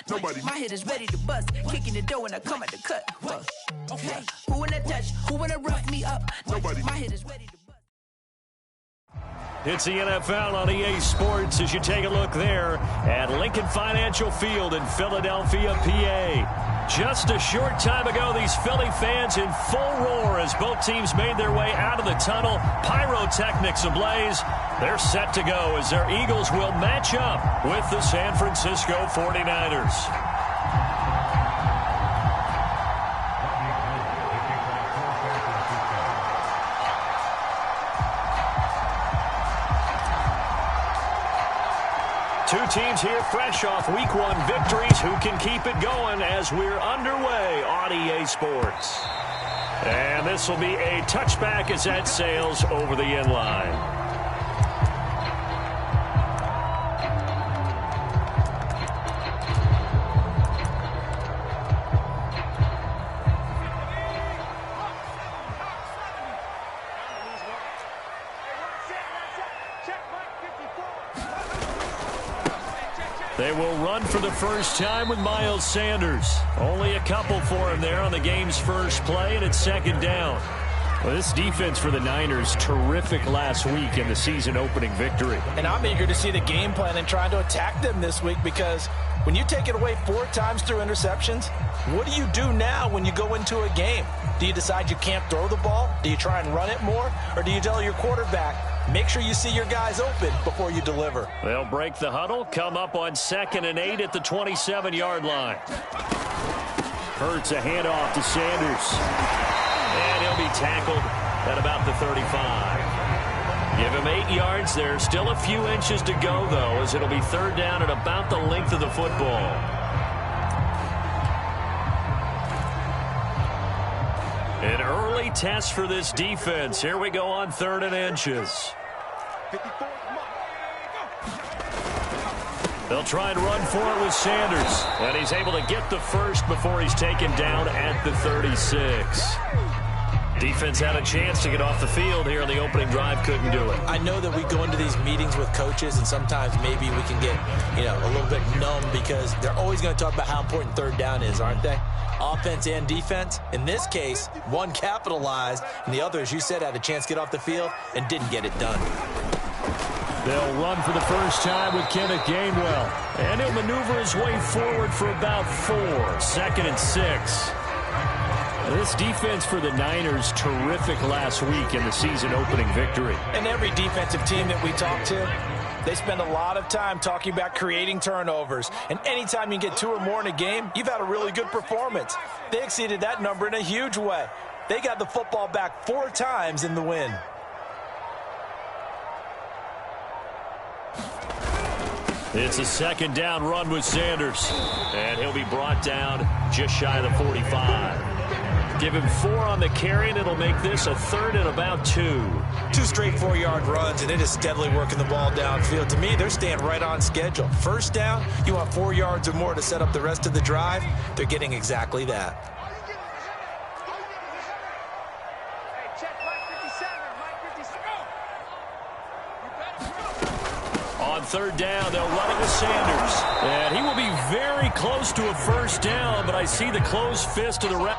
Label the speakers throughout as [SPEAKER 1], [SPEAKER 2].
[SPEAKER 1] Nobody.
[SPEAKER 2] My head is ready to bust, kicking the door when I come at the cut. Okay, who wanna touch? Who wanna rough me up?
[SPEAKER 1] Nobody.
[SPEAKER 2] My head is ready to bust.
[SPEAKER 3] It's the NFL on EA Sports as you take a look there at Lincoln Financial Field in Philadelphia, PA. Just a short time ago, these Philly fans in full roar as both teams made their way out of the tunnel. Pyrotechnics ablaze. They're set to go as their Eagles will match up with the San Francisco 49ers. Two teams here fresh off Week 1 victories. Who can keep it going as we're underway on EA Sports? And this will be a touchback as that sails over the end line. They will run for the first time with Miles Sanders. Only a couple for him there on the game's first play, and it's second down. Well, this defense for the Niners, terrific last week in the season-opening victory.
[SPEAKER 4] And I'm eager to see the game plan and trying to attack them this week because when you take it away 4 times through interceptions, what do you do now when you go into a game? Do you decide you can't throw the ball? Do you try and run it more? Or do you tell your quarterback, make sure you see your guys open before you deliver?
[SPEAKER 3] They'll break the huddle, come up on 2nd and 8 at the 27-yard line. Hurts a handoff to Sanders. And he'll be tackled at about the 35. Give him 8 yards there. Still a few inches to go, though, as it'll be third down at about the length of the football. An early test for this defense. Here we go on 3rd and inches. They'll try and run for it with Sanders. And he's able to get the first before he's taken down at the 36. Defense had a chance to get off the field here in the opening drive. Couldn't do it.
[SPEAKER 4] I know that we go into these meetings with coaches, and sometimes maybe we can get, a little bit numb because they're always going to talk about how important third down is, aren't they? Offense and defense. In this case, one capitalized, and the other, as you said, had a chance to get off the field and didn't get it done.
[SPEAKER 3] They'll run for the first time with Kenneth Gainwell. And he'll maneuver his way forward for about 4. 2nd and 6. This defense for the Niners, terrific last week in the season-opening victory.
[SPEAKER 4] And every defensive team that we talk to, they spend a lot of time talking about creating turnovers. And anytime you get 2 or more in a game, you've had a really good performance. They exceeded that number in a huge way. They got the football back 4 times in the win.
[SPEAKER 3] It's a 2nd down run with Sanders. And he'll be brought down just shy of the 45. Give him 4 on the carry, and it'll make this a 3rd and about 2.
[SPEAKER 4] 2 straight 4-yard runs, and it is steadily working the ball downfield. To me, they're staying right on schedule. First down, you want 4 yards or more to set up the rest of the drive. They're getting exactly that.
[SPEAKER 3] On 3rd down, they'll run it with Sanders. And he will be very close to a first down, but I see the closed fist of the ref.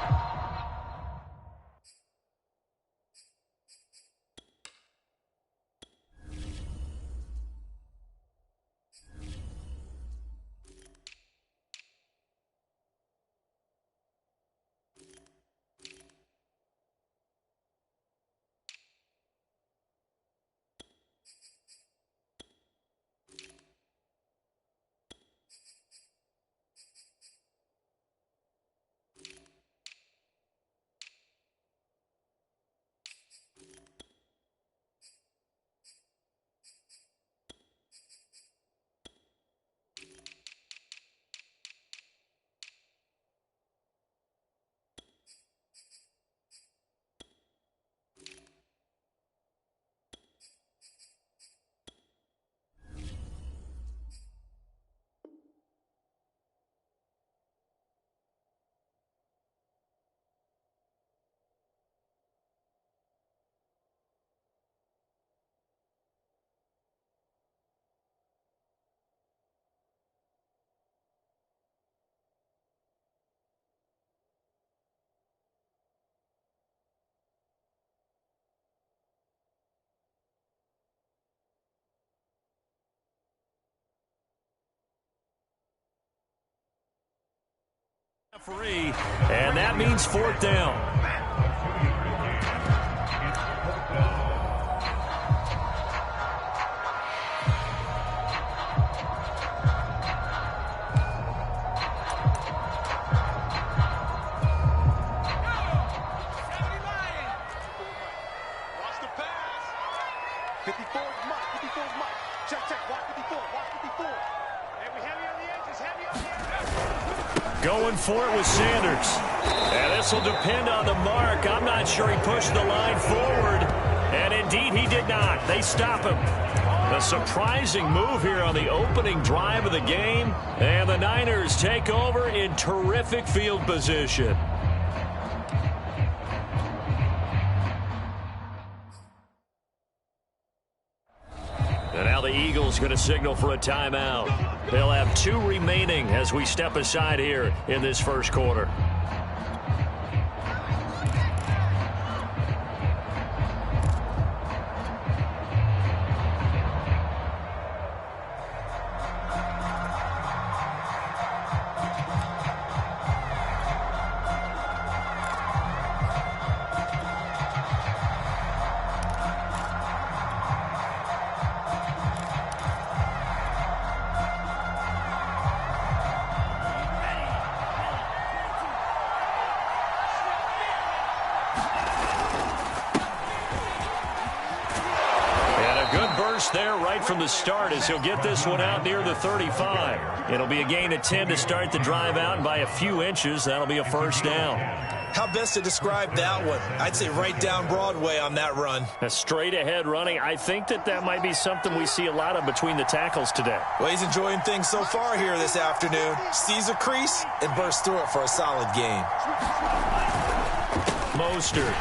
[SPEAKER 3] Free, and that means fourth down. Going for it with Sanders. And this will depend on the mark. I'm not sure he pushed the line forward. And indeed, he did not. They stop him. A surprising move here on the opening drive of the game. And the Niners take over in terrific field position. And now the Eagles going to signal for a timeout. They'll have 2 remaining as we step aside here in this first quarter. There right from the start as he'll get this one out near the 35. It'll be a gain of 10 to start the drive out, and by a few inches, that'll be a first down.
[SPEAKER 4] How best to describe that one? I'd say right down Broadway on that run.
[SPEAKER 3] A straight ahead running. I think that might be something we see a lot of between the tackles today.
[SPEAKER 4] Well, he's enjoying things so far here this afternoon. Sees a crease and bursts through it for a solid gain.
[SPEAKER 3] Mostert.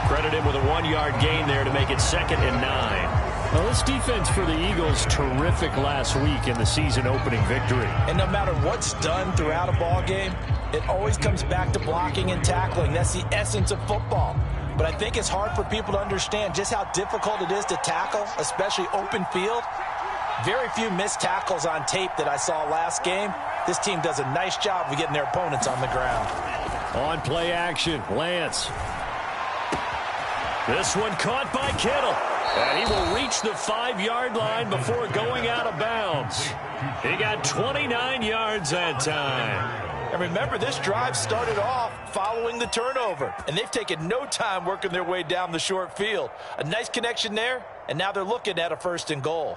[SPEAKER 3] Credit him with a 1-yard gain there to make it 2nd and 9. Well, this defense for the Eagles, terrific last week in the season opening victory.
[SPEAKER 4] And no matter what's done throughout a ball game, it always comes back to blocking and tackling. That's the essence of football. But I think it's hard for people to understand just how difficult it is to tackle, especially open field. Very few missed tackles on tape that I saw last game. This team does a nice job of getting their opponents on the ground.
[SPEAKER 3] On play action, Lance. This one caught by Kittle. And he will reach the 5-yard line before going out of bounds. He got 29 yards that time.
[SPEAKER 4] And remember, this drive started off following the turnover. And they've taken no time working their way down the short field. A nice connection there, and now they're looking at a 1st and goal.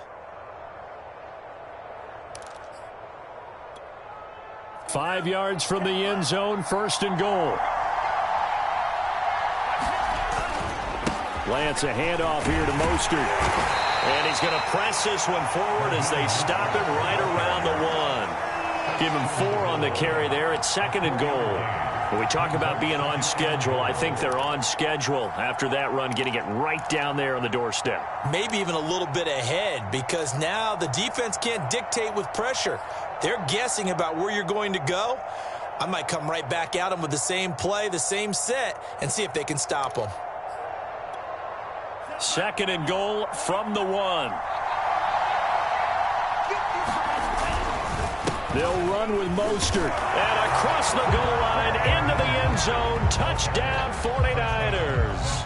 [SPEAKER 3] 5 yards from the end zone, 1st and goal. Lance, a handoff here to Mostert. And he's going to press this one forward as they stop him right around the 1. Give him 4 on the carry there at 2nd and goal. When we talk about being on schedule, I think they're on schedule after that run, getting it right down there on the doorstep.
[SPEAKER 4] Maybe even a little bit ahead, because now the defense can't dictate with pressure. They're guessing about where you're going to go. I might come right back at them with the same play, the same set, and see if they can stop them.
[SPEAKER 3] 2nd and goal from the 1. They'll run with Mostert. And across the goal line into the end zone. Touchdown 49ers.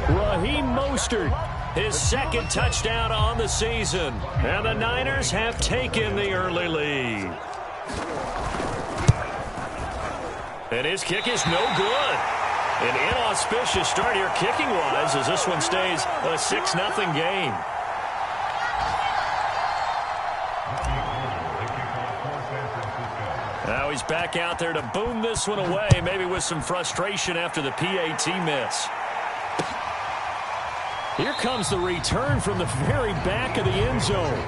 [SPEAKER 3] Raheem Mostert, his 2nd touchdown on the season. And the Niners have taken the early lead. And his kick is no good. An inauspicious start here kicking-wise as this one stays a 6-0 game. Now he's back out there to boom this one away, maybe with some frustration after the PAT miss. Here comes the return from the very back of the end zone.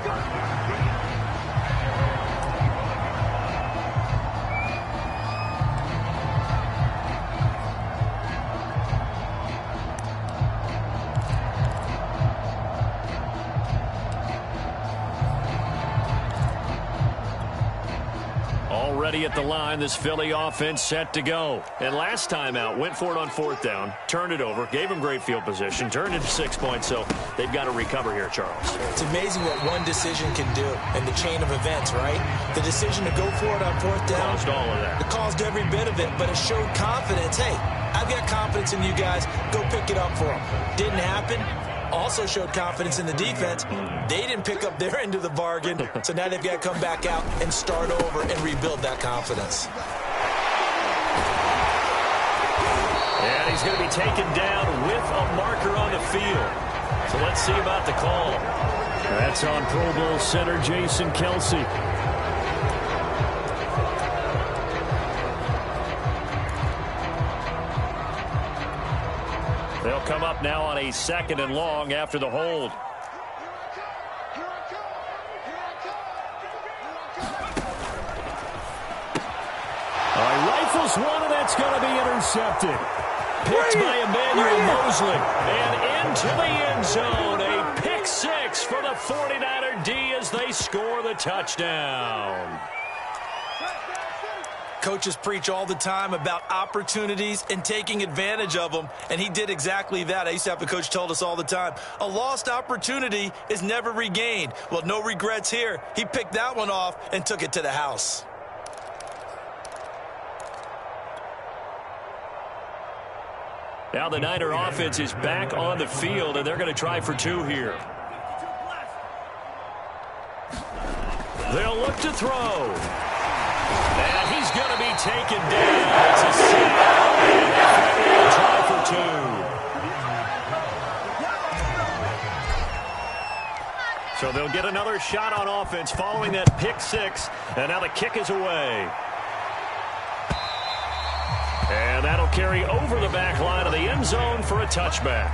[SPEAKER 3] Already at the line, this Philly offense set to go. And last time out, went for it on 4th down, turned it over, gave them great field position, turned it to 6 points, so they've got to recover here, Charles.
[SPEAKER 4] It's amazing what one decision can do in the chain of events, right? The decision to go for it on 4th down.
[SPEAKER 3] Caused all of that.
[SPEAKER 4] It caused every bit of it, but it showed confidence. Hey, I've got confidence in you guys. Go pick it up for them. Didn't happen. Also showed confidence in the defense. They didn't pick up their end of the bargain, so now they've got to come back out and start over and rebuild that confidence.
[SPEAKER 3] And he's going to be taken down with a marker on the field. So let's see about the call. That's on Pro Bowl center Jason Kelsey. They'll come up now on a 2nd and long after the hold. Rifles one, and that's going to be intercepted. Picked by Emmanuel Mosley. And into the end zone. A pick 6 for the 49er D as they score the touchdown.
[SPEAKER 4] Coaches preach all the time about opportunities and taking advantage of them, and he did exactly that. I used to have a coach told us all the time, a lost opportunity is never regained. Well, no regrets here. He picked that one off and took it to the house.
[SPEAKER 3] Now the Niner offense is back on the field, and they're going to try for 2 here. They'll look to throw. And he's going to be taken down. It's a sack. And they'll try for 2. So they'll get another shot on offense following that pick 6. And now the kick is away. And that'll carry over the back line of the end zone for a touchback.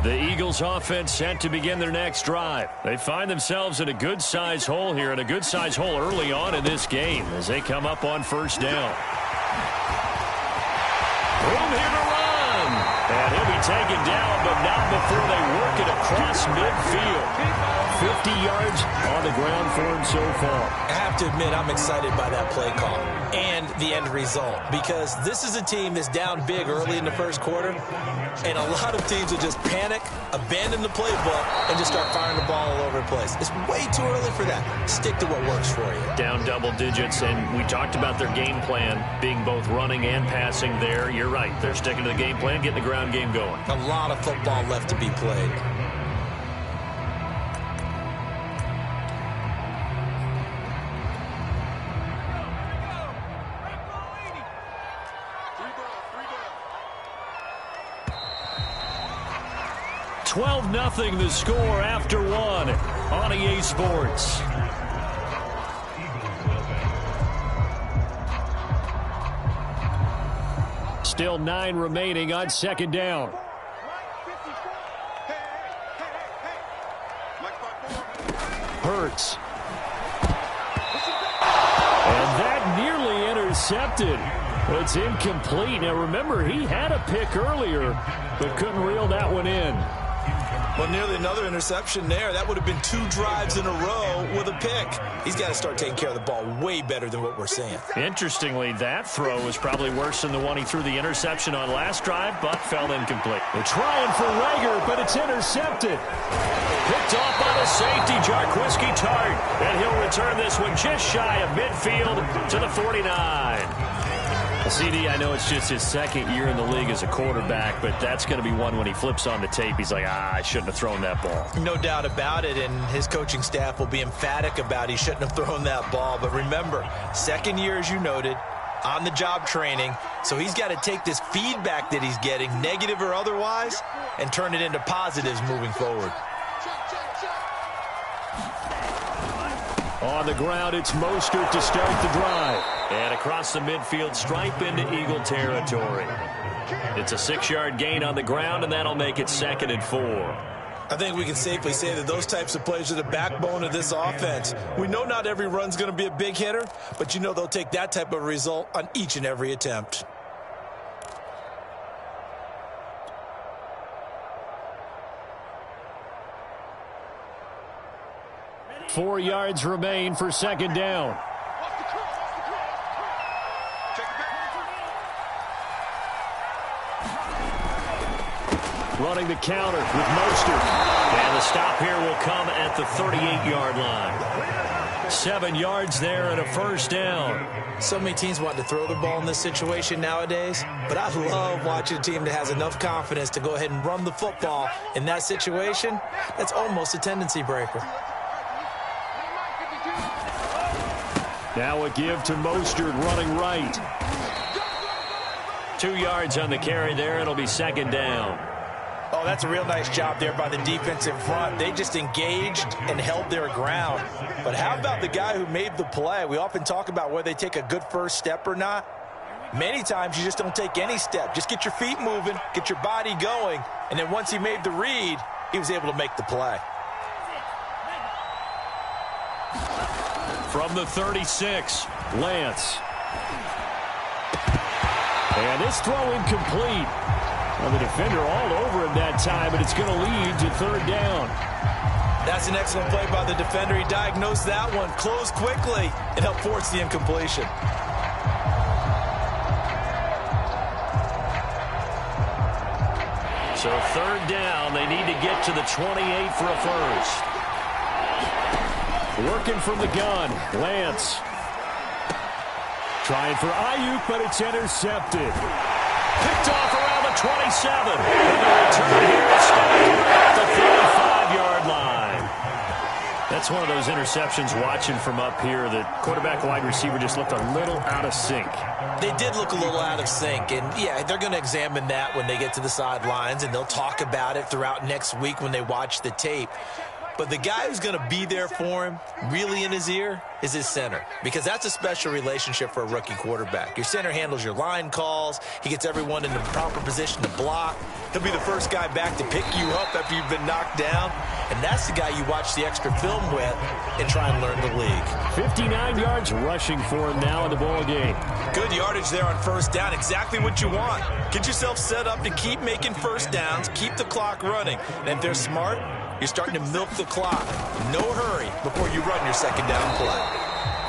[SPEAKER 3] The Eagles offense set to begin their next drive. They find themselves in a good-sized hole here, and a good-sized hole early on in this game as they come up on 1st down. Room here to run. And he'll be taken down, but not before they work it across midfield. 50 yards on the ground for him so far.
[SPEAKER 4] I have to admit, I'm excited by that play call and the end result, because this is a team that's down big early in the 1st quarter, and a lot of teams will just panic, abandon the playbook, and just start firing the ball all over the place. It's way too early for that. Stick to what works for you.
[SPEAKER 3] Down double digits, and we talked about their game plan being both running and passing there. You're right. They're sticking to the game plan, getting the ground game going.
[SPEAKER 4] A lot of football left to be played.
[SPEAKER 3] $12-0 the score after 1 on EA Sports. Still 9 remaining on 2nd down. Hurts. And that nearly intercepted. It's incomplete. Now remember, he had a pick earlier, but couldn't reel that one in.
[SPEAKER 4] Well, nearly another interception there. That would have been 2 drives in a row with a pick. He's got to start taking care of the ball way better than what we're seeing.
[SPEAKER 3] Interestingly, that throw was probably worse than the one he threw the interception on last drive, but fell incomplete. They're trying for Rager, but it's intercepted. Picked off by the safety, Jarquiski Tart. And he'll return this one just shy of midfield to the 49. CD, I know it's just his 2nd year in the league as a quarterback, but that's going to be one when he flips on the tape. He's like, I shouldn't have thrown that ball.
[SPEAKER 4] No doubt about it, and his coaching staff will be emphatic about he shouldn't have thrown that ball. But remember, 2nd year, as you noted, on-the-job training, so he's got to take this feedback that he's getting, negative or otherwise, and turn it into positives moving forward.
[SPEAKER 3] On the ground, it's Mostert to start the drive. And across the midfield stripe into Eagle territory. It's a 6-yard gain on the ground, and that'll make it 2nd and 4.
[SPEAKER 4] I think we can safely say that those types of plays are the backbone of this offense. We know not every run's going to be a big hitter, but you know they'll take that type of result on each and every attempt.
[SPEAKER 3] Four yards remain for second down. Running the counter with Mostert. And the stop here will come at the 38-yard line. 7 yards there and a first down.
[SPEAKER 4] So many teams want to throw the ball in this situation nowadays, but I love watching a team that has enough confidence to go ahead and run the football in that situation. That's almost a tendency breaker.
[SPEAKER 3] Now a give to Mostert running right. 2 yards on the carry there. It'll be second down.
[SPEAKER 4] Oh, that's a real nice job there by the defensive front. They just engaged and held their ground. But how about the guy who made the play? We often talk about whether they take a good first step or not. Many times you just don't take any step. Just get your feet moving, get your body going, and then once he made the read, he was able to make the play.
[SPEAKER 3] From the 36, Lance. And this throw incomplete. Well, the defender all over him that time, but it's going to lead to third down.
[SPEAKER 4] That's an excellent play by the defender. He diagnosed that one, closed quickly, and helped force the incompletion.
[SPEAKER 3] So third down, they need to get to the 28 for a first. Working from the gun, Lance. Trying for Ayuk, but it's intercepted. Picked off around the 27. And the return here is stopped at the 35-yard line. That's one of those interceptions watching from up here. The quarterback wide receiver just looked a little out of sync.
[SPEAKER 4] They did look a little out of sync, and yeah, they're going to examine that when they get to the sidelines, and they'll talk about it throughout next week when they watch the tape. But the guy who's going to be there for him, really in his ear, is his center. Because that's a special relationship for a rookie quarterback. Your center handles your line calls. He gets everyone in the proper position to block. He'll be the first guy back to pick you up after you've been knocked down. And that's the guy you watch the extra film with and try and learn the league.
[SPEAKER 3] 59 yards rushing for him now in the ball game.
[SPEAKER 4] Good yardage there on first down. Exactly what you want. Get yourself set up to keep making first downs, keep the clock running. And if they're smart, you're starting to milk the clock. No hurry before you run your second down play.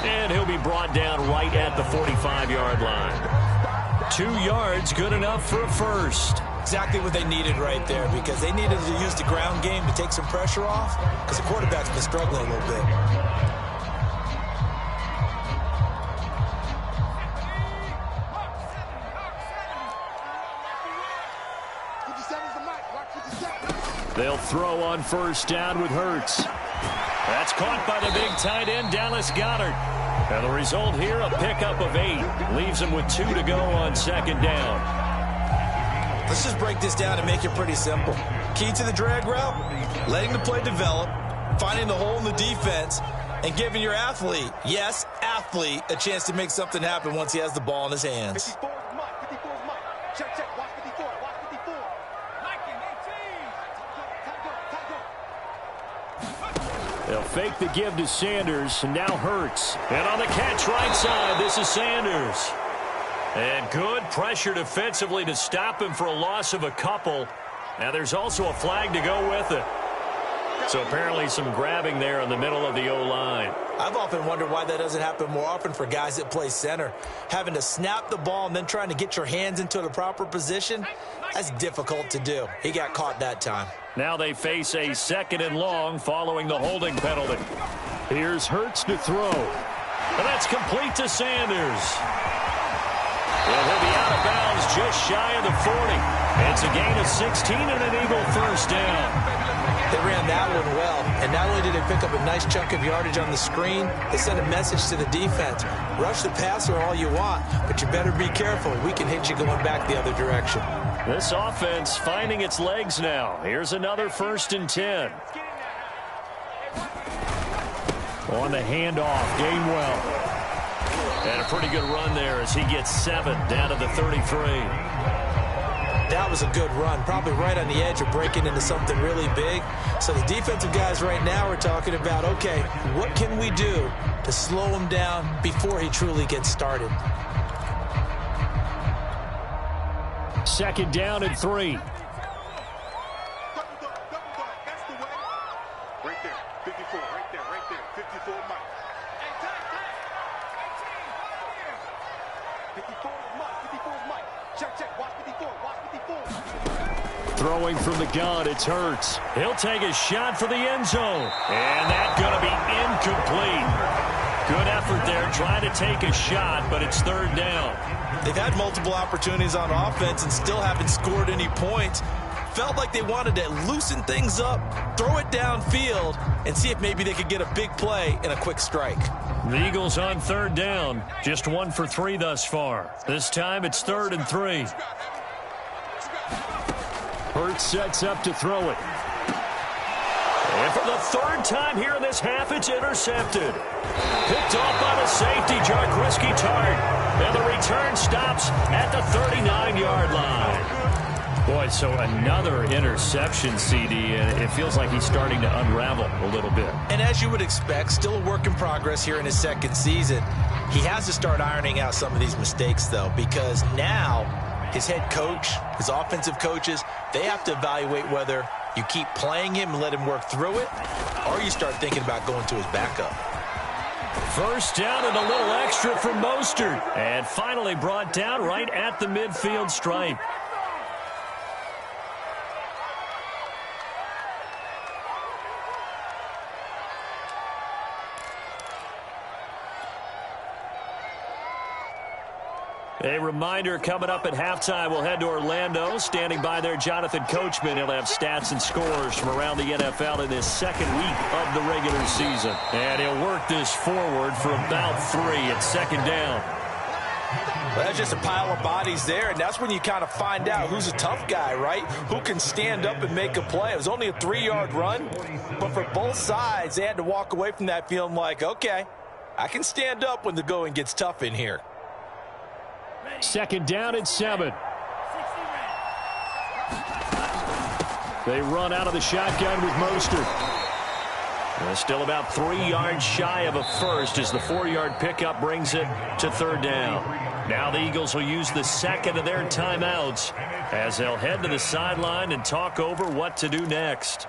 [SPEAKER 3] And he'll be brought down right at the 45-yard line. 2 yards, good enough for a first.
[SPEAKER 4] Exactly what they needed right there, because they needed to use the ground game to take some pressure off, because the quarterback's been struggling a little bit.
[SPEAKER 3] They'll throw on first down with Hurts. That's caught by the big tight end, Dallas Goedert. And the result here, a pickup of 8. Leaves him with 2 to go on second down.
[SPEAKER 4] Let's just break this down and make it pretty simple. Key to the drag route, letting the play develop, finding the hole in the defense, and giving your athlete, yes, athlete, a chance to make something happen once he has the ball in his hands.
[SPEAKER 1] 54 is Mike. 54 is Mike. Check. Watch 54. Watch 54. Mike and 18.
[SPEAKER 3] They'll fake the give to Sanders, and now Hurts. And on the catch right side, this is Sanders. And good pressure defensively to stop him for a loss of a couple. Now there's also a flag to go with it. So apparently some grabbing there in the middle of the O-line.
[SPEAKER 4] I've often wondered why that doesn't happen more often for guys that play center. Having to snap the ball and then trying to get your hands into the proper position, that's difficult to do. He got caught that time.
[SPEAKER 3] Now they face a second and long following the holding penalty. Here's Hurts to throw. And that's complete to Sanders. Well, he'll be out of bounds just shy of the 40. It's a gain of 16 and an Eagle first down.
[SPEAKER 4] They ran that one well, and not only did they pick up a nice chunk of yardage on the screen, they sent a message to the defense. Rush the passer all you want, but you better be careful. We can hit you going back the other direction.
[SPEAKER 3] This offense finding its legs now. Here's another 1st and 10. On the handoff, Gainwell. And a pretty good run there as he gets 7 down to the 33.
[SPEAKER 4] That was a good run, probably right on the edge of breaking into something really big. So the defensive guys right now are talking about, okay, what can we do to slow him down before he truly gets started?
[SPEAKER 3] Second down and 3.
[SPEAKER 1] That's the way. Right there. 54. Right there. 54 Mike. 54 is Mike. Check. Watch 54.
[SPEAKER 3] Throwing from the gun, it's Hurts. He'll take a shot for the end zone. And that's going to be incomplete. Good effort there, trying to take a shot, but it's third down.
[SPEAKER 4] They've had multiple opportunities on offense and still haven't scored any points. Felt like they wanted to loosen things up, throw it downfield, and see if maybe they could get a big play and a quick strike.
[SPEAKER 3] The Eagles on third down. Just 1 for 3 thus far. This time it's 3rd and 3. Hurts sets up to throw it. And for the third time here in this half, it's intercepted. Picked off by the safety, Jarkrisky Tart. And the return stops at the 39-yard line. Boy, so another interception, CD, and it feels like he's starting to unravel a little bit.
[SPEAKER 4] And as you would expect, still a work in progress here in his second season. He has to start ironing out some of these mistakes, though, because now his head coach, his offensive coaches, they have to evaluate whether you keep playing him and let him work through it, or you start thinking about going to his backup.
[SPEAKER 3] First down and a little extra from Mostert. And finally brought down right at the midfield stripe. A reminder, coming up at halftime, we'll head to Orlando. Standing by there, Jonathan Coachman. He'll have stats and scores from around the NFL in this second week of the regular season. And he'll work this forward for about 3 at second down.
[SPEAKER 4] Well, that's just a pile of bodies there, and that's when you kind of find out who's a tough guy, right? Who can stand up and make a play. It was only a 3-yard run, but for both sides, they had to walk away from that feeling like, okay, I can stand up when the going gets tough in here.
[SPEAKER 3] Second down and 7. They run out of the shotgun with Mostert. Still about 3 yards shy of a first as the 4-yard pickup brings it to third down. Now the Eagles will use the second of their timeouts as they'll head to the sideline and talk over what to do next.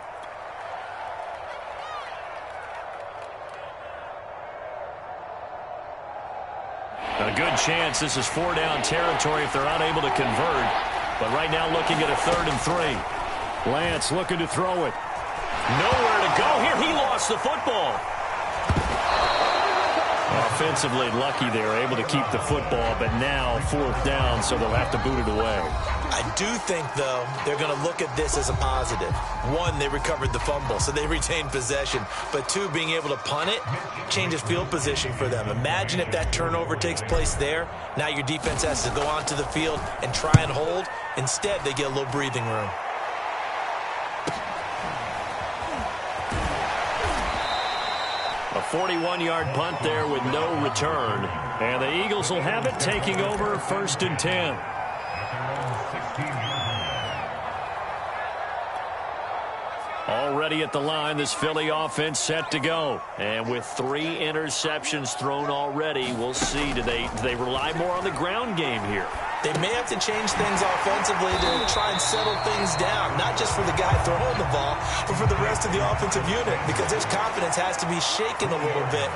[SPEAKER 3] A good chance this is 4-down territory if they're unable to convert. But right now looking at a 3rd and 3. Lance looking to throw it. Nowhere to go here. He lost the football. Offensively lucky they're able to keep the football, but now 4th down, so they'll have to boot it away.
[SPEAKER 4] I do think, though, they're going to look at this as a positive. 1, they recovered the fumble, so they retained possession. But 2, being able to punt it changes field position for them. Imagine if that turnover takes place there. Now your defense has to go onto the field and try and hold. Instead, they get a little breathing room.
[SPEAKER 3] A 41-yard punt there with no return. And the Eagles will have it, taking over 1st and 10. Already at the line, this Philly offense set to go. And with 3 interceptions thrown already, we'll see. Do they rely more on the ground game here?
[SPEAKER 4] They may have to change things offensively to try and settle things down, not just for the guy throwing the ball, but for the rest of the offensive unit, because his confidence has to be shaken a little bit.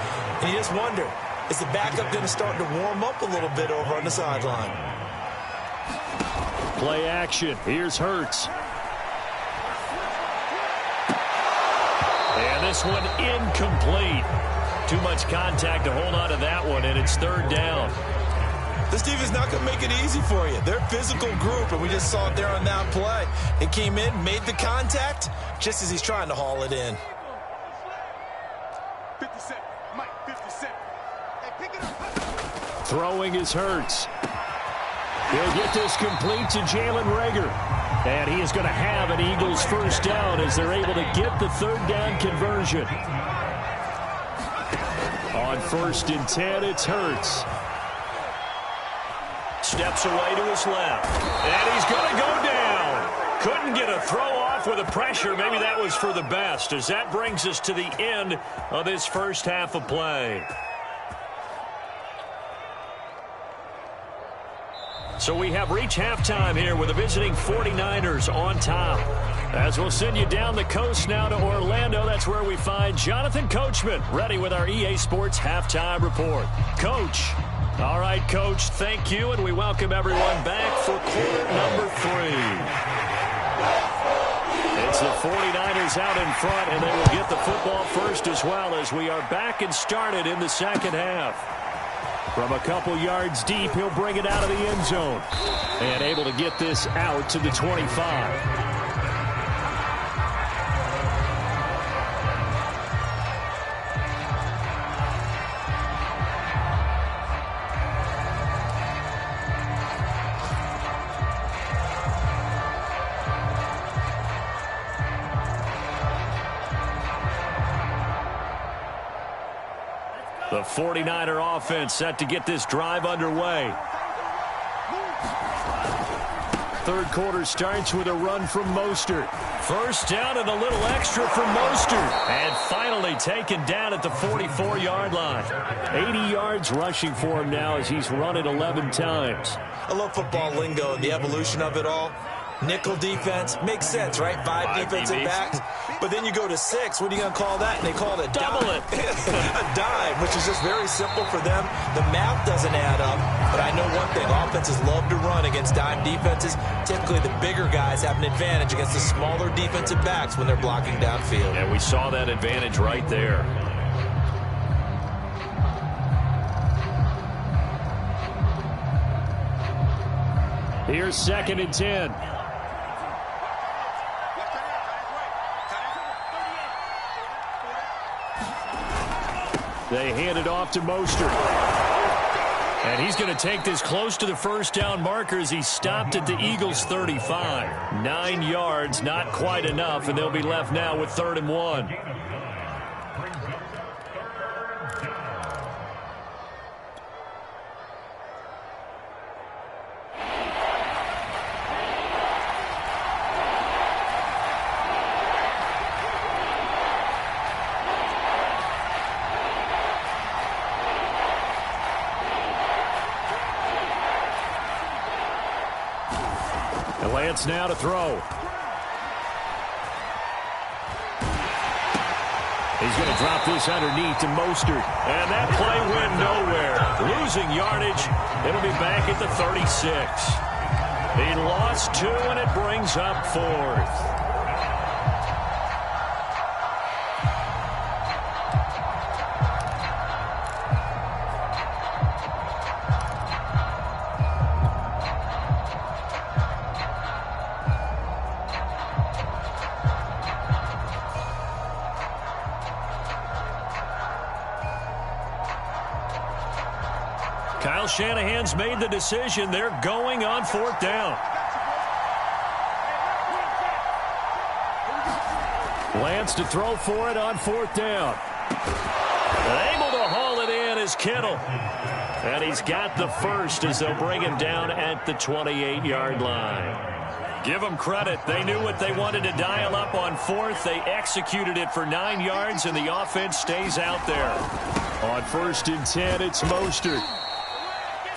[SPEAKER 4] And you just wonder, is the backup going to start to warm up a little bit over on the sideline?
[SPEAKER 3] Play action. Here's Hurts. And this one incomplete. Too much contact to hold on to that one, and it's 3rd down.
[SPEAKER 4] This defense is not going to make it easy for you. They're a physical group, and we just saw it there on that play. It came in, made the contact, just as he's trying to haul it in.
[SPEAKER 1] 57. Mike, 57. Hey, pick it up.
[SPEAKER 3] Throwing is Hurts. He'll get this complete to Jalen Reagor. And he is going to have an Eagles 1st down as they're able to get the 3rd down conversion. On 1st and 10, it's Hurts. steps away to his left. And he's going to go down. Couldn't get a throw off with the pressure. Maybe that was for the best, as that brings us to the end of this first half of play. So we have reached halftime here with the visiting 49ers on top. As we'll send you down the coast now to Orlando, that's where we find Jonathan Coachman, ready with our EA Sports Halftime Report. Coach. All right, Coach, thank you, and we welcome everyone back for quarter number 3. It's the 49ers out in front, and they will get the football first as well, as we are back and started in the second half. From a couple yards deep, he'll bring it out of the end zone. And able to get this out to the 25. The 49er offense set to get this drive underway. Third quarter starts with a run from Mostert. First down and a little extra from Mostert. And finally taken down at the 44-yard line. 80 yards rushing for him now as he's run it 11 times.
[SPEAKER 4] I love football lingo and the evolution of it all. Nickel defense makes sense, right? 5 defensive backs. But then you go to 6. What are you going to call that? And they call it a
[SPEAKER 3] double
[SPEAKER 4] dime. A dime, which is just very simple for them. The math doesn't add up. But I know one thing. Offenses love to run against dime defenses. Typically, the bigger guys have an advantage against the smaller defensive backs when they're blocking downfield.
[SPEAKER 3] And we saw that advantage right there. Here's 2nd and 10. They hand it off to Mostert. And he's going to take this close to the first down marker as he stopped at the Eagles' 35. 9 yards, not quite enough, and they'll be left now with 3rd and 1. Lance now to throw. He's going to drop this underneath to Mostert. And that play went nowhere. Losing yardage. It'll be back at the 36. He lost 2, and it brings up 4th. Kyle Shanahan's made the decision. They're going on 4th down. Lance to throw for it on 4th down. Able to haul it in is Kittle. And he's got the first as they'll bring him down at the 28-yard line. Give them credit. They knew what they wanted to dial up on 4th. They executed it for 9 yards, and the offense stays out there. On 1st and 10, it's Mostert.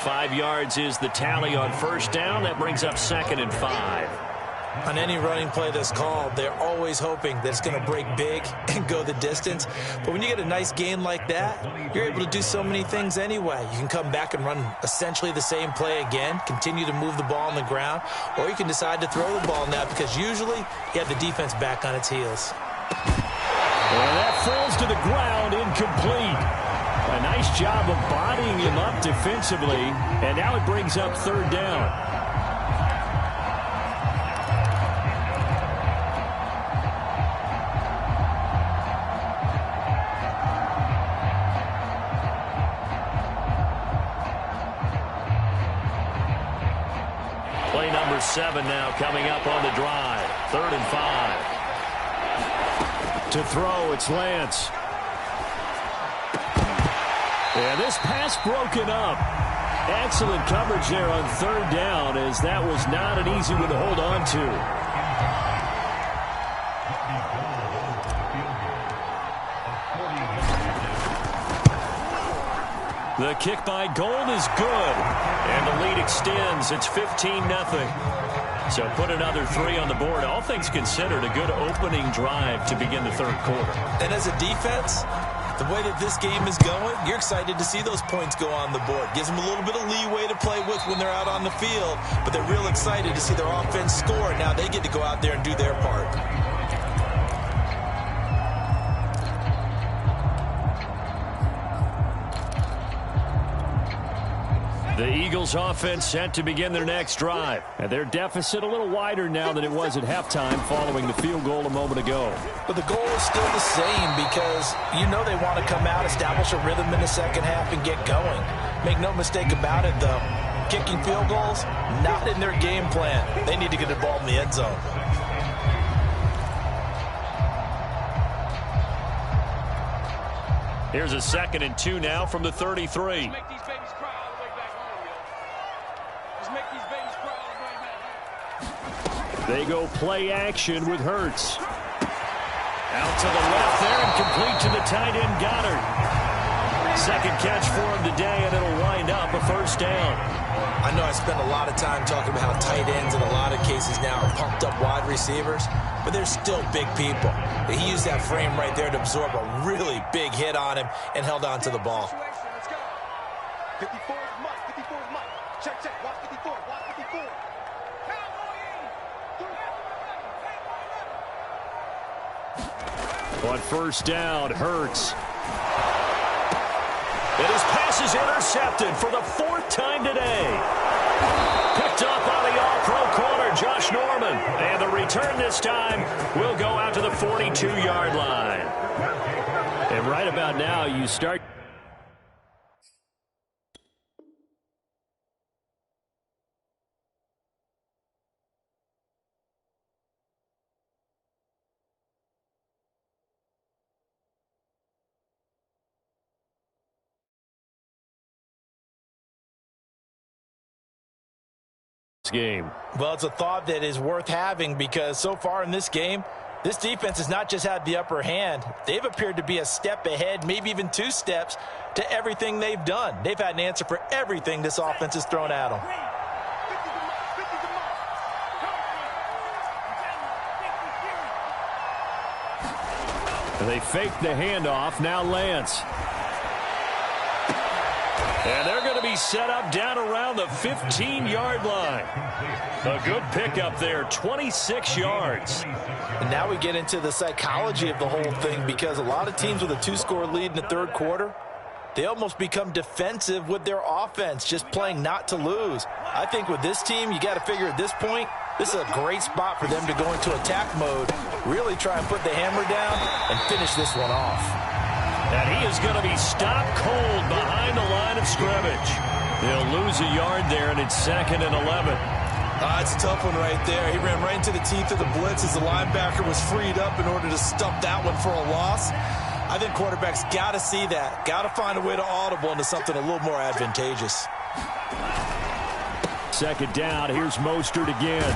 [SPEAKER 3] 5 yards is the tally on 1st down. That brings up 2nd and 5.
[SPEAKER 4] On any running play that's called, they're always hoping that it's going to break big and go the distance. But when you get a nice gain like that, you're able to do so many things anyway. You can come back and run essentially the same play again, continue to move the ball on the ground, or you can decide to throw the ball now because usually you have the defense back on its heels.
[SPEAKER 3] And that falls to the ground, incomplete. A nice job of bodying him up defensively, and now it brings up 3rd down. Play number 7 now coming up on the drive. 3rd and 5. To throw, it's Lance. And this pass broken up. Excellent coverage there on third down, as that was not an easy one to hold on to. The kick by Gold is good, and the lead extends. It's 15-0. So put another 3 on the board. All things considered, a good opening drive to begin the third quarter.
[SPEAKER 4] And as a defense, the way that this game is going, you're excited to see those points go on the board. Gives them a little bit of leeway to play with when they're out on the field, but they're real excited to see their offense score. Now they get to go out there and do their part.
[SPEAKER 3] The Eagles offense set to begin their next drive. And their deficit a little wider now than it was at halftime following the field goal a moment ago.
[SPEAKER 4] But the goal is still the same, because you know they want to come out, establish a rhythm in the second half, and get going. Make no mistake about it, though. Kicking field goals, not in their game plan. They need to get the ball in the end zone.
[SPEAKER 3] Here's a 2nd and 2 now from the 33. They go play action with Hurts. Out to the left there and complete to the tight end Goddard. Second catch for him today, and it'll wind up a first down.
[SPEAKER 4] I know I spent a lot of time talking about how tight ends in a lot of cases now are pumped up wide receivers, but they're still big people. He used that frame right there to absorb a really big hit on him and held on to the ball.
[SPEAKER 1] 54 is Mike. 54 is Mike. Check, check. Watch 54. Watch 54.
[SPEAKER 3] On first down, Hurts. And his pass is intercepted for the 4th time today. Picked up by the all-pro corner, Josh Norman. And the return this time will go out to the 42-yard line. And right about now, you start... game.
[SPEAKER 4] Well, it's a thought that is worth having, because so far in this game, this defense has not just had the upper hand. They've appeared to be a step ahead, maybe even 2 steps to everything they've done. They've had an answer for everything this offense has thrown at them.
[SPEAKER 3] They fake the handoff. Now Lance. And they're going to be set up down around the 15-yard line. A good pickup there, 26 yards.
[SPEAKER 4] And now we get into the psychology of the whole thing, because a lot of teams with a 2-score lead in the third quarter, they almost become defensive with their offense, just playing not to lose. I think with this team, you got to figure at this point, this is a great spot for them to go into attack mode, really try and put the hammer down and finish this one off.
[SPEAKER 3] And he is going to be stopped cold behind the line of scrimmage. They'll lose a yard there, and it's 2nd and 11.
[SPEAKER 4] It's a tough one right there. He ran right into the teeth of the blitz as the linebacker was freed up in order to stop that one for a loss. I think quarterbacks got to see that, got to find a way to audible into something a little more advantageous.
[SPEAKER 3] 2nd down. Here's Mostert again.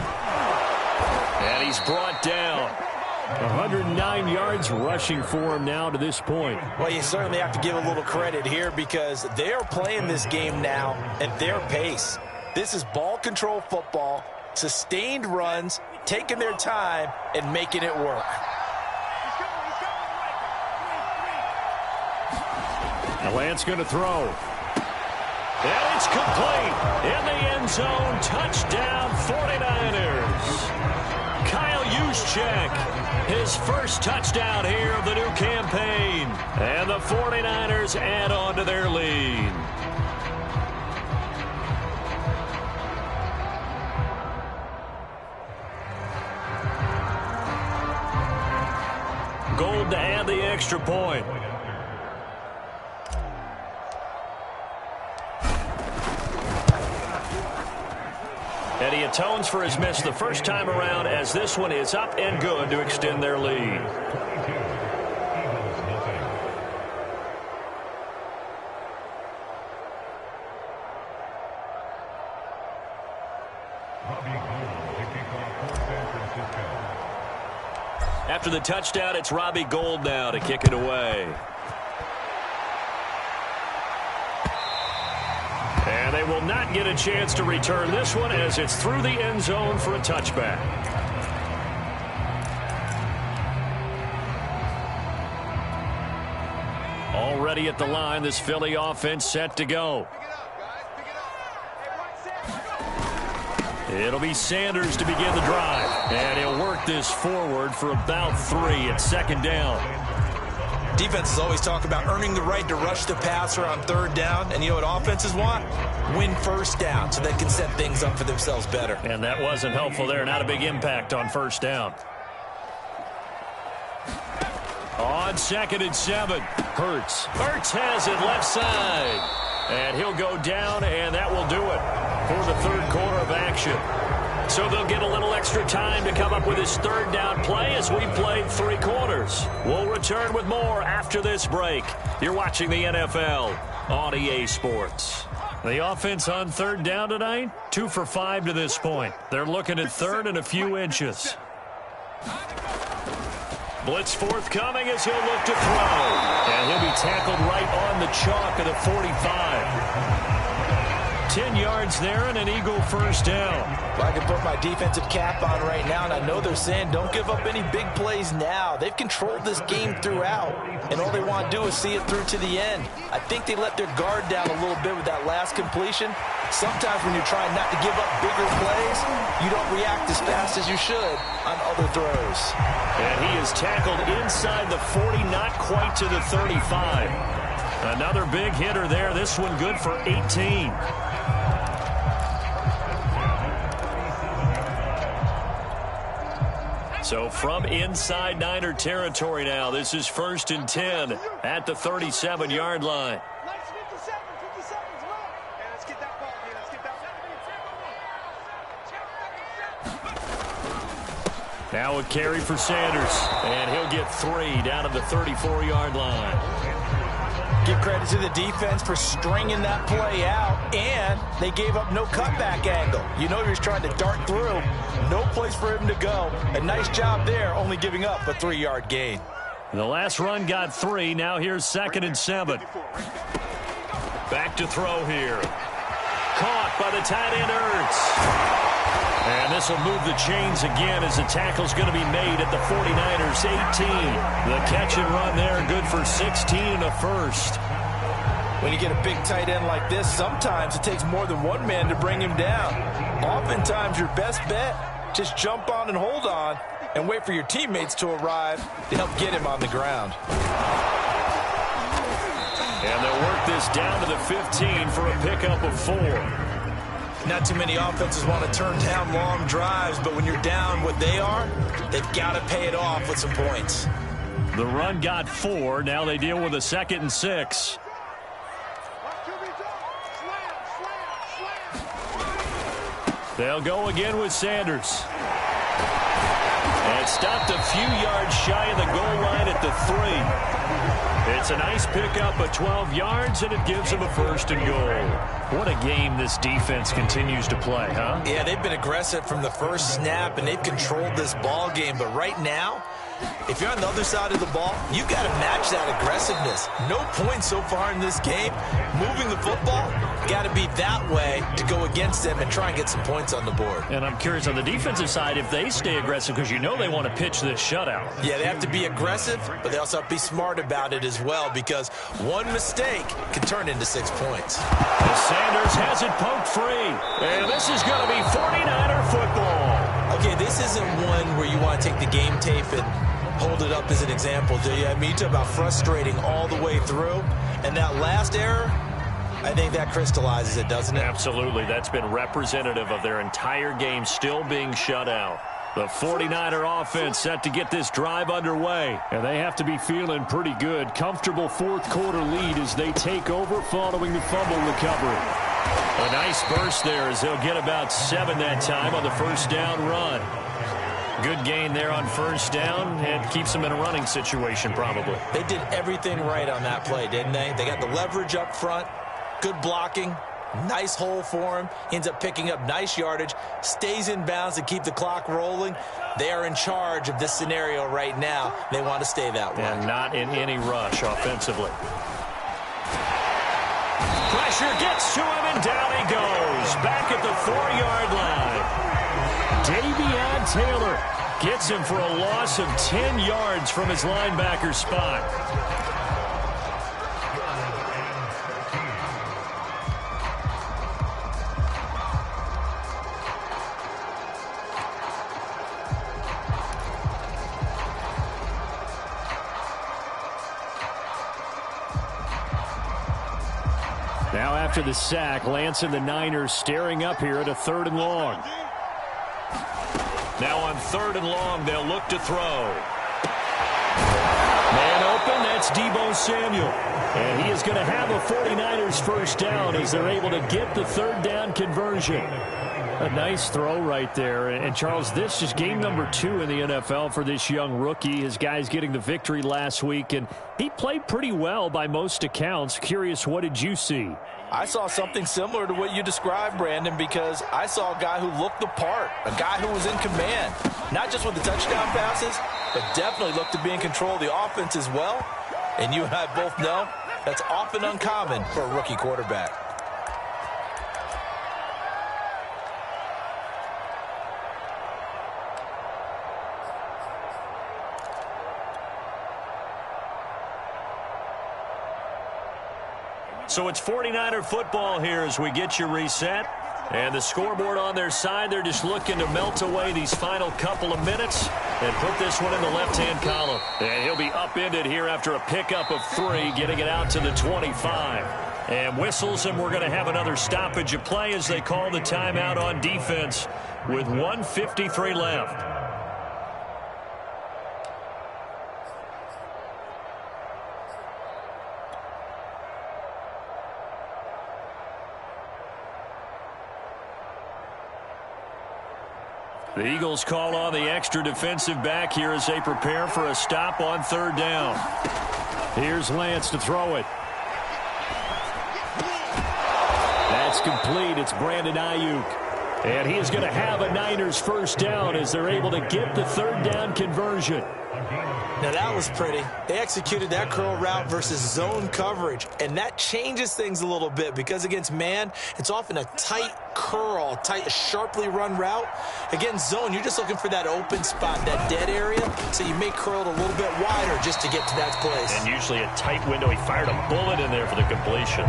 [SPEAKER 3] And he's brought down. 109 yards rushing for him now to this point.
[SPEAKER 4] Well, you certainly have to give a little credit here, because they are playing this game now at their pace. This is ball control football, sustained runs, taking their time, and making it work.
[SPEAKER 3] Now Lance going to throw. And it's complete. In the end zone, touchdown 49ers. Kyle Juszczyk, his first touchdown here of the new campaign. And the 49ers add on to their lead. Gold to add the extra point. And he atones for his miss the first time around, as this one is up and good to extend their lead. After the touchdown, it's Robbie Gould now to kick it away. And they will not get a chance to return this one as it's through the end zone for a touchback. Already at the line, this Philly offense set to go. It'll be Sanders to begin the drive. And he'll work this forward for about 3 at second down.
[SPEAKER 4] Defenses always talk about earning the right to rush the passer on third down. And you know what offenses want? Win first down so they can set things up for themselves better.
[SPEAKER 3] And that wasn't helpful there. Not a big impact on first down. On 2nd and 7. Hurts has it left side. And he'll go down, and that will do it for the third quarter of action. So they'll get a little extra time to come up with his third down play as we played 3 quarters. We'll return with more after this break. You're watching the NFL on EA Sports. The offense on third down tonight, 2 for 5 to this point. They're looking at third and a few inches. Blitz forthcoming as he'll look to throw. And he'll be tackled right on the chalk of the 45. 10 yards there and an Eagle first down.
[SPEAKER 4] Well, I can put my defensive cap on right now, and I know they're saying don't give up any big plays now. They've controlled this game throughout, and all they want to do is see it through to the end. I think they let their guard down a little bit with that last completion. Sometimes when you're trying not to give up bigger plays, you don't react as fast as you should on other throws.
[SPEAKER 3] And he is tackled inside the 40, not quite to the 35. Another big hitter there. This one good for 18. So from inside Niner territory now, this is 1st and 10 at the 37-yard line. Now a carry for Sanders, and he'll get 3 down at the 34-yard line.
[SPEAKER 4] Give credit to the defense for stringing that play out, and they gave up no cutback angle. You know he was trying to dart through. No place for him to go. A nice job there, only giving up a 3-yard gain.
[SPEAKER 3] The last run got 3. Now here's 2nd and 7. Back to throw here. Caught by the tight end Ertz. And this will move the chains again as the tackle's going to be made at the 49ers 18. The catch and run there, good for 16 and a first.
[SPEAKER 4] When you get a big tight end like this, sometimes it takes more than one man to bring him down. Oftentimes your best bet, just jump on and hold on and wait for your teammates to arrive to help get him on the ground.
[SPEAKER 3] And they'll work this down to the 15 for a pickup of 4.
[SPEAKER 4] Not too many offenses want to turn down long drives, but when you're down what they are, they've got to pay it off with some points.
[SPEAKER 3] The run got 4. Now they deal with a 2nd and 6. They'll go again with Sanders. And stopped a few yards shy of the goal line at the 3. It's a nice pickup of 12 yards, and it gives them a 1st and goal. What a game this defense continues to play, huh?
[SPEAKER 4] Yeah, they've been aggressive from the first snap, and they've controlled this ball game. But right now, if you're on the other side of the ball, you've got to match that aggressiveness. No points so far in this game. Moving the football, got to be that way to go against them and try and get some points on the board.
[SPEAKER 3] And I'm curious on the defensive side if they stay aggressive, because you know they want to pitch this shutout.
[SPEAKER 4] Yeah, they have to be aggressive, but they also have to be smart about it as well, because one mistake can turn into 6 points.
[SPEAKER 3] Sanders has it poked free. And this is going to be 49er football.
[SPEAKER 4] Okay, this isn't one where you want to take the game tape and hold it up as an example, do you? I mean, you talk about frustrating all the way through. And that last error, I think that crystallizes it, doesn't it?
[SPEAKER 3] Absolutely. That's been representative of their entire game still being shut out. The 49er offense set to get this drive underway. And they have to be feeling pretty good. Comfortable fourth quarter lead as they take over following the fumble recovery. A nice burst there as they'll get about 7 that time on the first down run. Good gain there on first down and keeps them in a running situation probably.
[SPEAKER 4] They did everything right on that play, didn't they? They got the leverage up front, good blocking, Nice hole for him. Ends up picking up nice yardage. Stays in bounds to keep the clock rolling. They are in charge of this scenario right now. They want to stay that way.
[SPEAKER 3] And not in any rush offensively. Pressure gets to him, and down he goes. Back at the 4-yard line. Davion Taylor gets him for a loss of 10 yards from his linebacker spot. Now after the sack, Lance and the Niners staring up here at a 3rd and long. Now on 3rd and long, they'll look to throw. Man open, that's Deebo Samuel. And he is going to have a 49ers first down as they're able to get the 3rd down conversion. A nice throw right there. And Charles, this is game number 2 in the NFL for this young rookie. His guys getting the victory last week, and he played pretty well by most accounts. Curious, what did you see?
[SPEAKER 4] I saw something similar to what you described, Brandon, because I saw a guy who looked the part, a guy who was in command, not just with the touchdown passes, but definitely looked to be in control of the offense as well. And you and I both know that's often uncommon for a rookie quarterback.
[SPEAKER 3] So it's 49er football here as we get you reset. And the scoreboard on their side, they're just looking to melt away these final couple of minutes and put this one in the left-hand column. And he'll be upended here after a pickup of 3, getting it out to the 25. And whistles, and we're going to have another stoppage of play as they call the timeout on defense with 1:53 left. The Eagles call on the extra defensive back here as they prepare for a stop on 3rd down. Here's Lance to throw it. That's complete. It's Brandon Ayuk. And he is going to have a Niners first down as they're able to get the 3rd down conversion.
[SPEAKER 4] Now that was pretty. They executed that curl route versus zone coverage, and that changes things a little bit because against man, it's often a tight curl, tight, sharply run route. Against zone, you're just looking for that open spot, that dead area, so you may curl it a little bit wider just to get to that place.
[SPEAKER 3] And usually a tight window. He fired a bullet in there for the completion.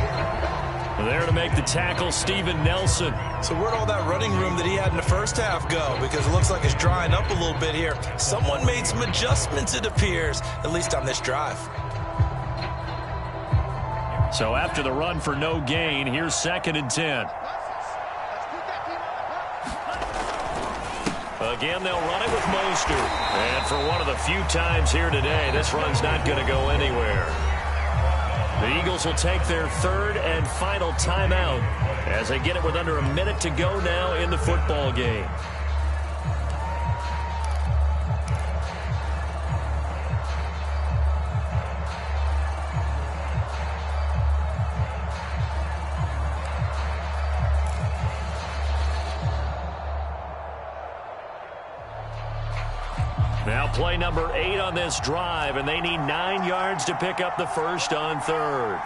[SPEAKER 3] There to make the tackle, Steven Nelson.
[SPEAKER 4] So where'd all that running room that he had in the first half go? Because it looks like it's drying up a little bit here. Someone made some adjustments, it appears, at least on this drive.
[SPEAKER 3] So after the run for no gain, here's 2nd and 10. Again, they'll run it with Mostert. And for one of the few times here today, this run's not going to go anywhere. The Eagles will take their 3rd and final timeout as they get it with under a minute to go now in the football game. Now play number 8 on this drive, and they need 9 yards to pick up the first on 3rd.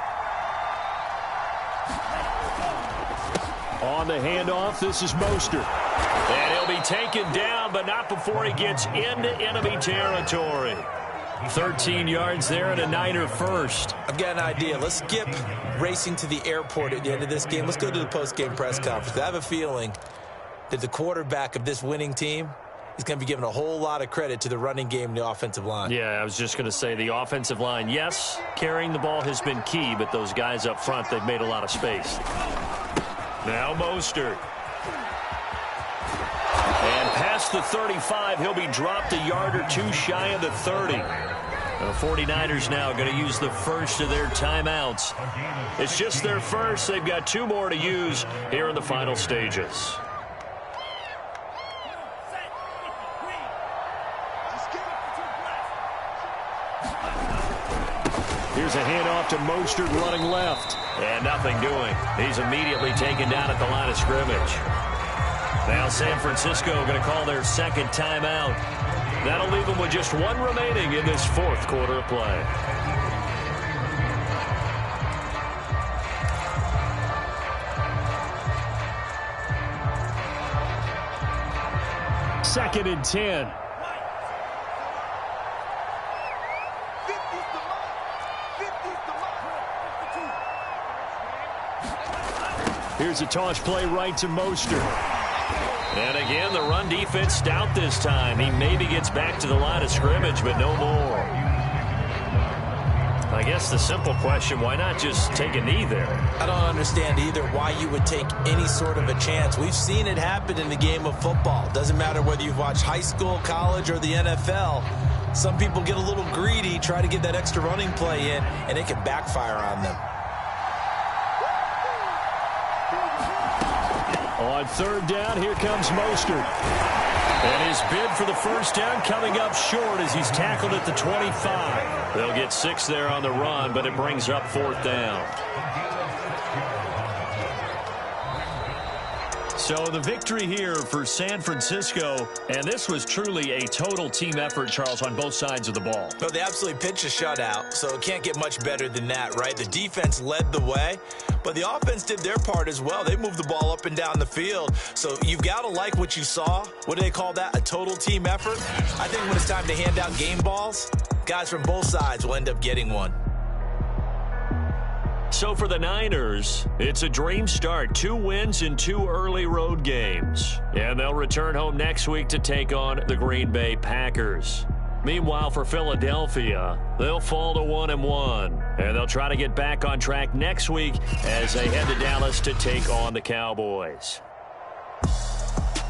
[SPEAKER 3] On the handoff, this is Mostert. And he'll be taken down, but not before he gets into enemy territory. 13 yards there and a Niner first.
[SPEAKER 4] I've got an idea. Let's skip racing to the airport at the end of this game. Let's go to the post-game press conference. I have a feeling that the quarterback of this winning team is going to be given a whole lot of credit to the running game and the offensive line.
[SPEAKER 3] Yeah, I was just going to say the offensive line, yes, carrying the ball has been key, but those guys up front, they've made a lot of space. Now Mostert. And past the 35, he'll be dropped a yard or 2 shy of the 30. The 49ers now going to use the first of their timeouts. It's just their first. They've got 2 more to use here in the final stages. Here's a handoff to Mostert running left. And nothing doing. He's immediately taken down at the line of scrimmage. Now San Francisco going to call their second timeout. That'll leave them with just one remaining in this fourth quarter of play. Second and 10. Here's a toss play right to Mostert. And again, the run defense stout this time. He maybe gets back to the line of scrimmage, but no more. I guess the simple question, why not just take a knee there?
[SPEAKER 4] I don't understand either why you would take any sort of a chance. We've seen it happen in the game of football. Doesn't matter whether you've watched high school, college, or the NFL. Some people get a little greedy, try to get that extra running play in, and it can backfire on them.
[SPEAKER 3] On third down, here comes Mostert. And his bid for the first down coming up short as he's tackled at the 25. They'll get 6 there on the run, but it brings up fourth down. So the victory here for San Francisco, and this was truly a total team effort, Charles, on both sides of the ball.
[SPEAKER 4] No, they absolutely pitched a shutout, so it can't get much better than that, right? The defense led the way, but the offense did their part as well. They moved the ball up and down the field, so you've got to like what you saw. What do they call that? A total team effort? I think when it's time to hand out game balls, guys from both sides will end up getting one.
[SPEAKER 3] So for the Niners, it's a dream start. 2 wins in 2 early road games. And they'll return home next week to take on the Green Bay Packers. Meanwhile, for Philadelphia, they'll fall to 1-1. And they'll try to get back on track next week as they head to Dallas to take on the Cowboys.